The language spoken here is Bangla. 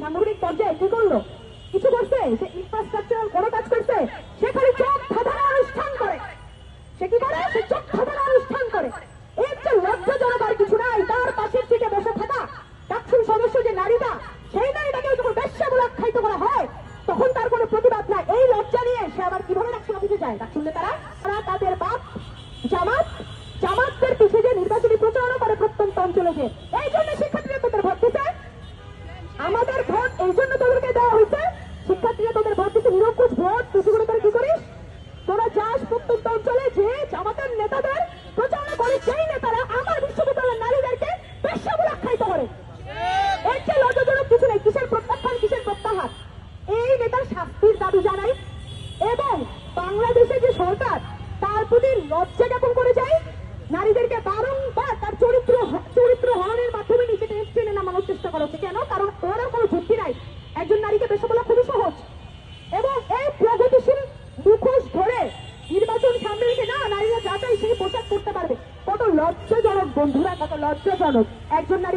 সাংগঠনিক পর্যায়ে কি করলো? কিছু করছে? সে ইনফ্রাস্ট্রাকচারাল কোনো কাজ করছে? সে খালি চোখ ধাঁধানো অনুষ্ঠান করে। সে কি করে? সে চোখ ধাঁধানো অনুষ্ঠান করে। এর যে লজ্জাজনক আর কিছু নাই। তার পাশের সিটে বসে থাকা ডাকসুর সদস্য যে নারীটা, সেই নারীটাকে যখন বেশ্যা বলে আখ্যায়িত করা হয়, তখন তার কোনো প্রতিবাদ নাই। এই লজ্জা নিয়ে সে আবার কিভাবে ডাকসুর অফিসে যায়? ডাকসুর নেতারা তাদের বাপ জামাতদের পিছিয়ে যে নির্বাচনী প্রচারণা করে প্রত্যন্ত অঞ্চলে, যে এই জন্য শিক্ষার্থীরা তোদের ভোট দিতে, আমাদের ভোট এই জন্য তোদেরকে দেওয়া হয়েছে। শিক্ষার্থীরা তোদের ভোট দিতে, নিরঙ্কুশ ভোট। তুই করে তোরা কি করিস? তোরা যাস প্রত্যন্ত অঞ্চলে, যে জামাতের নেতাদের প্রচারণা করে, সেই নেতারা আমার বিশ্ববিদ্যালয়ের নারীদেরকে বেশ্যা বলে আখ্যায়িত করে। এর চেয়ে লজ্জাজনক কিছু নেই। কিসের প্রত্যাখ্যান, কিসের প্রত্যাহার? এই নেতার শাস্তির দাবি জানাই। এবং বাংলাদেশে যে সরকার তার প্রতি লজ্জা জ্ঞাপন করে যায়, নারীদেরকে বারংবার তার চরিত্র হরণের মাধ্যমে নিচে টেনে নামানোর চেষ্টা করা হচ্ছে। কেন? কারণ ওরা কোনো যুক্তি নাই। একজন নারীকে বেশ্যা বলা খুবই সহজ। এবং এই প্রগতিশীল মুখোশ ধরে নির্বাচন সামনে রেখে না নারীরা যা চাই সেই পোশাক পরতে পারবে। কত লজ্জাজনক বন্ধুরা, কত লজ্জাজনক। একজন নারী